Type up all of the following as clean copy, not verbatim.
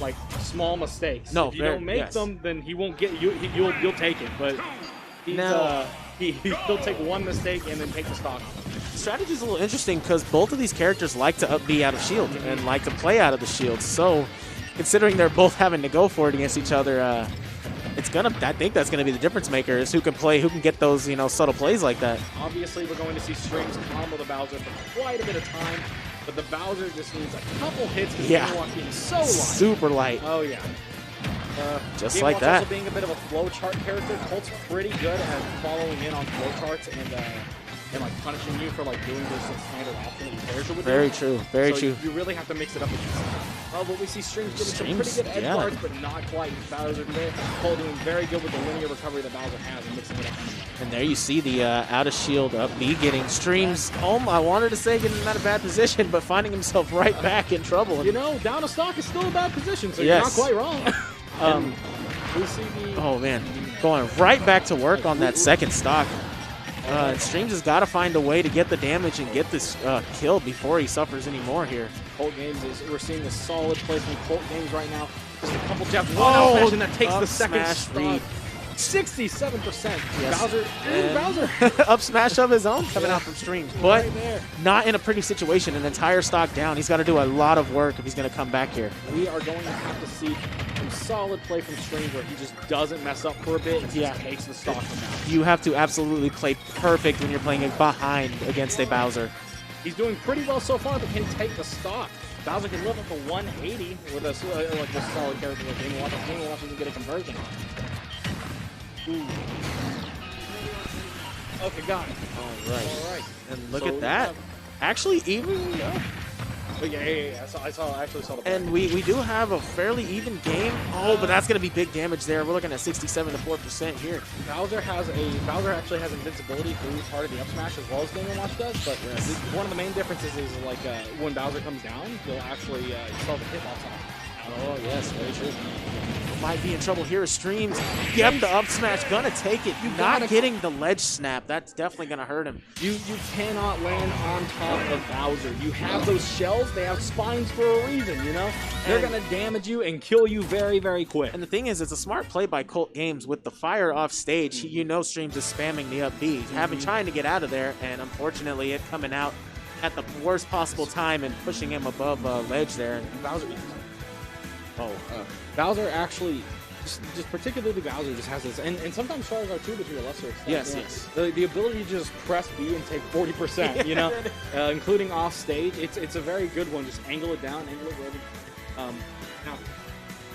like small mistakes. No, if you don't make them, then he won't get you. You'll take it, but he'll take one mistake and then take the stock. Strategy is a little interesting because both of these characters like to up B out of shield and like to play out of the shield. So, considering they're both having to go for it against each other, I think that's gonna be the difference maker is who can get those subtle plays like that. Obviously, we're going to see Strings combo the Bowser for quite a bit of time, but the Bowser just needs a couple hits because Game & Watch being so light. Super light. Oh yeah. Just Game like that. Also being a bit of a flowchart character, Colt's pretty good at following in on flowcharts and like punishing you for like doing this standard option that your character would do. Very true. Very true. You really have to mix it up with yourself. Oh, but we see Strings getting some pretty good edge guards, but not quite. Bowser there. Colt doing very good with the linear recovery that Bowser has and mixing it up. And there you see the out of shield up B getting Streams. I wanted to say getting him out of bad position, but finding himself right back in trouble. Down a stock is still a bad position, so you're not quite wrong. We see going right back to work on that second stock. Streams has got to find a way to get the damage and get this kill before he suffers any more here. Colt Games we're seeing a solid play from Colt Games right now. Just a couple jabs, one out and that takes the second stock. 67%. Yes. Bowser. Up smash of his own coming out from Streams, but not in a pretty situation. An entire stock down. He's got to do a lot of work if he's going to come back here. We are going to have to see some solid play from Streams where he just doesn't mess up for a bit and just takes the stock from now. You have to absolutely play perfect when you're playing behind against a Bowser. He's doing pretty well so far, but can he take the stock? Bowser can live up to 180 with a solid character like Game & Watch. Game & Watch doesn't get a conversion on it. Ooh. Okay, got it. All right. And look at that. Actually, even. Yeah. I actually saw the play. And we do have a fairly even game. Oh, but that's going to be big damage there. We're looking at 67 to 4% here. Bowser actually has invincibility through part of the up smash as well as Game & Watch does. But one of the main differences is like when Bowser comes down, he'll actually solve the hitbox on. Oh, yes, very true. Might be in trouble here as Streams. Yep, the up smash gonna take it. Not getting the ledge snap. That's definitely gonna hurt him. You cannot land on top of Bowser. You have those shells. They have spines for a reason, They're gonna damage you and kill you very, very quick. And the thing is, it's a smart play by Colt Games with the fire off stage. Streams is spamming the up B, trying to get out of there, and unfortunately, it coming out at the worst possible time and pushing him above ledge there. And Bowser. Bowser actually, just particularly Bowser, just has this, and sometimes Charizard too, but to a lesser extent. Yes. The ability to just press B and take 40%, including off stage. It's a very good one. Just angle it down, angle it wherever.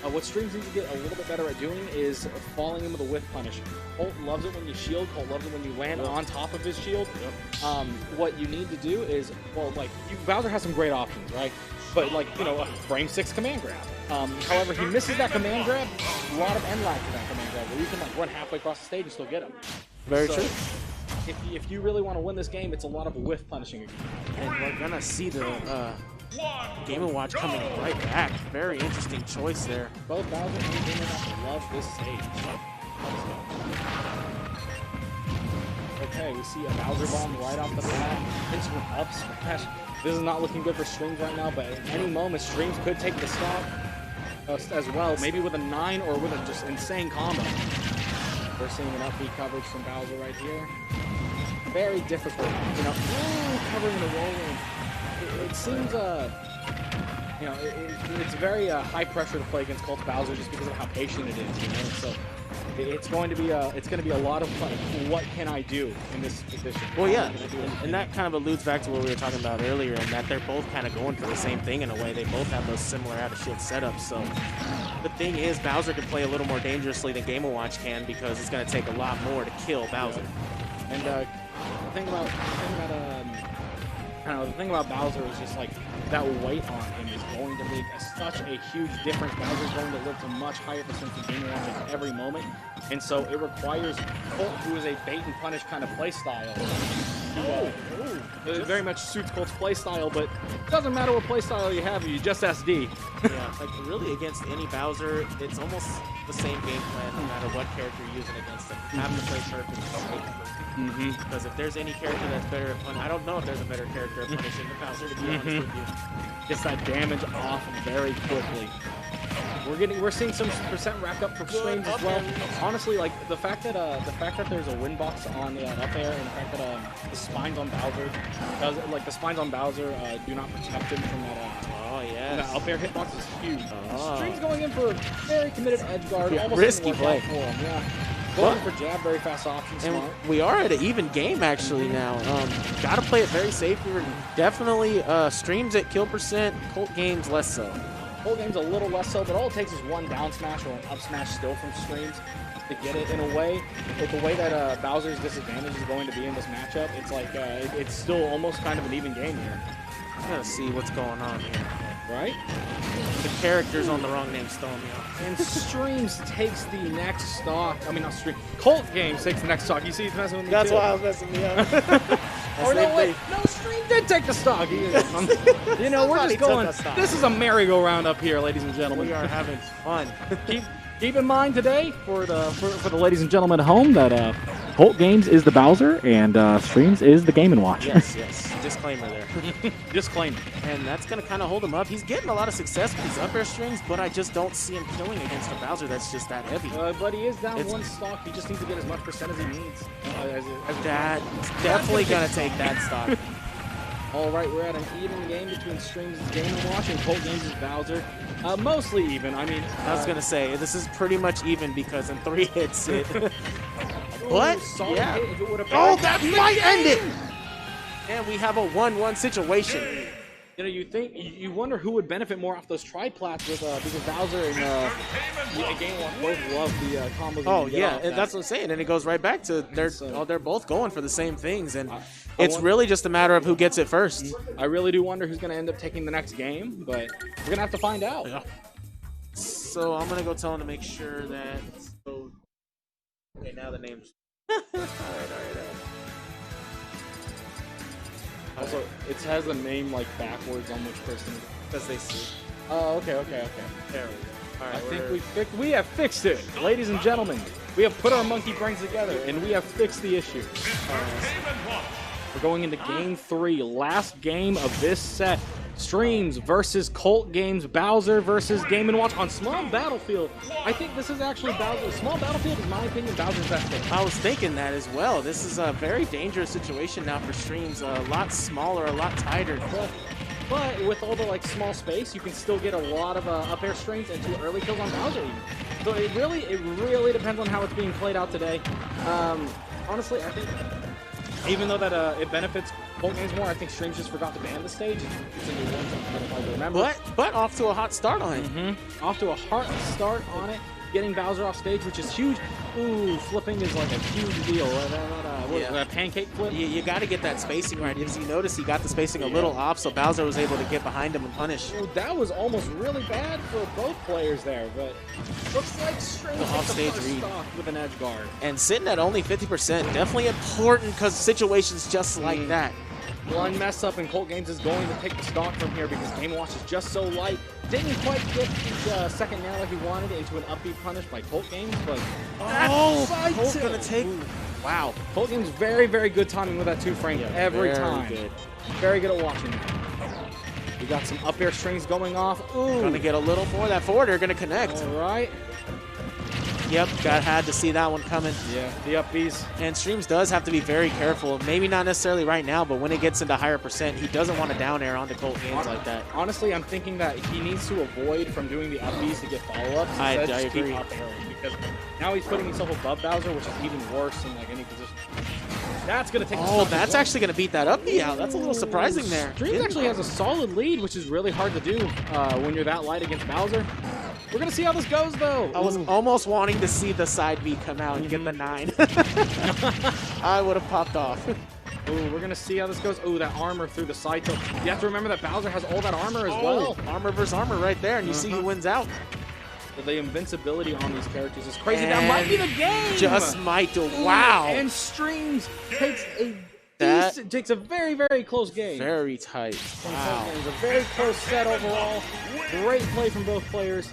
Now, what Streams needs to get a little bit better at doing is falling in with a whiff punish. Colt loves it when you shield. Colt loves it when you land on top of his shield. What you need to do is, Bowser has some great options, right? But a frame 6 command grab. However, he misses that command grab. A lot of end lag to that command grab, where you can run halfway across the stage and still get him. Very true. If you really want to win this game, it's a lot of whiff punishing again. And we're gonna see the Game & Watch coming right back. Very interesting choice there. Both Bowser and Game & Watch love this stage. Okay, we see a Bowser bomb right off the bat. Instant up smash. This is not looking good for Streams right now, but at any moment, Streams could take the stock as well, maybe with a 9 or with a just insane combo. We're seeing an up B coverage from Bowser right here. Very difficult, covering the roll-in. It seems, it's very high pressure to play against Colt Bowser just because of how patient it is, So it's going to be a lot of fun. What can I do in this position? Well, yeah, and that kind of alludes back to what we were talking about earlier, and that they're both kind of going for the same thing in a way. They both have those similar out of shield setups. So the thing is, Bowser can play a little more dangerously than Game & Watch can because it's going to take a lot more to kill Bowser. And the thing about Bowser is just that weight on him is going to make such a huge difference. Bowser's going to live to much higher percentage of Game & Watch at every moment. And so it requires Colt, who is a bait and punish kind of play style, to. It very much suits Colt's playstyle, but it doesn't matter what playstyle you have, you just SD. Yeah, like really against any Bowser, it's almost the same game plan no matter what character you're using against them. You have to play perfect and just make it perfect. Because if there's any character that's better at punishing, I don't know if there's a better character at punishing than Bowser, to be honest with you. Gets that damage off very quickly. We're seeing some percent rack up for streams as well. Honestly, like the fact that there's a win box on the up air, and the fact that the spines on Bowser do not protect him from that. That up air hitbox is huge. Stream's going in for a very committed edge guard. Yeah, almost risky play. For him. Yeah. Going for jab, very fast option. And smart. we are at an even game actually now. Got to play it very safe. We're definitely streams at kill percent. Colt games less so. Colt game's a little less so, but all it takes is one down smash or an up smash still from streams to get it. In a way, with the way that Bowser's disadvantage is going to be in this matchup, it's like it's still almost kind of an even game here. I gotta see what's going on here. Right? The characters on the wrong name throwing me off. And Streams takes the next stock. I mean, not Stream. Colt Games takes the next stock. You see, he's messing with me. That's too. why I was messing me up. Or no, wait. No, Stream did take the stock. You know, we're just going. This is a merry-go-round up here, ladies and gentlemen. We are having fun. Keep in mind today, for the ladies and gentlemen at home, that Colt Games is the Bowser and Streams is the Game & Watch. Yes. Disclaimer there. Disclaimer. And that's going to kind of hold him up. He's getting a lot of success with these up air strings, but I just don't see him killing against a Bowser that's just that heavy. But he is down one stock. He just needs to get as much percent as he needs. That's definitely going to take that stock. All right, we're at an even game between Streams' Game & Watch and Colt Games' Bowser. Mostly even. I mean, I was going to say, this is pretty much even because in 3 hits it. What? Yeah. Hit if it would have that might end it! And we have a 1-1 situation. You know, you wonder who would benefit more off those triplats with because Bowser and Game & Watch both love the combos. Oh yeah, and that's what I'm saying. And it goes right back to they're both going for the same things, and it's really just a matter of who gets it first. I really do wonder who's going to end up taking the next game, but we're going to have to find out. Yeah. So I'm going to go tell him to make sure that. Okay, now the name's. all right. Also, it has the name like backwards on which person. Because they see. Oh, okay. There we go. All right, I think we have fixed it, ladies and gentlemen. We have put our monkey brains together, and we have fixed the issue. We're going into Game 3, last game of this set. Streams versus Colt Games, Bowser versus Game & Watch on Small Battlefield. I think this is actually Bowser. Small Battlefield, in my opinion, Bowser's best pick. I was thinking that as well. This is a very dangerous situation now for Streams. A lot smaller, a lot tighter. But with all the small space, you can still get a lot of up air strings into early kills on Bowser even. So it really depends on how it's being played out today. Honestly, I think even though that it benefits Colt Games more, I think Streams just forgot to ban the stage. It's a new one, so hard to remember. But off to a hot start on it. Off to a hot start on it. Getting Bowser off stage, which is huge. Ooh, flipping is like a huge deal. That pancake flip? You got to get that spacing right. As you notice, he got the spacing a little off, so Bowser was able to get behind him and punish. Well, that was almost really bad for both players there, but looks like Streams off stage read with an edge guard. And sitting at only 50%, definitely important because situations just like that. One mess up and Colt Games is going to take the stock from here because Game & Watch is just so light. Didn't quite get the second nail like he wanted into an upbeat punish by Colt Games, but Colt's gonna take. Wow, Colt Games very, very good timing with that 2-frame every time. Good. Very good at watching. We got some up air strings going off. Ooh, gonna get a little more. That forward air gonna connect. All right. Yep, had to see that one coming. Yeah, the up Bs. And Streams does have to be very careful. Maybe not necessarily right now, but when it gets into higher percent, he doesn't want to down air onto Colt Games like that. Honestly, I'm thinking that he needs to avoid from doing the up Bs to get follow-ups. I agree. Keep up airing because now he's putting himself above Bowser, which is even worse in any position. That's going to take that's actually going to beat that up B out. That's a little surprising there. Streams actually has a solid lead, which is really hard to do when you're that light against Bowser. We're going to see how this goes, though. I was almost wanting to see the side B come out and get the 9. I would have popped off. Ooh, we're going to see how this goes. Ooh, that armor through the side tilt. You have to remember that Bowser has all that armor as well. Armor versus armor right there, and you see who wins out. The invincibility on these characters is crazy. And that might be the game. Just might. Wow. And Streams takes a That It takes a very, very close game. very tight. Wow. It was a very close set overall. Great play from both players.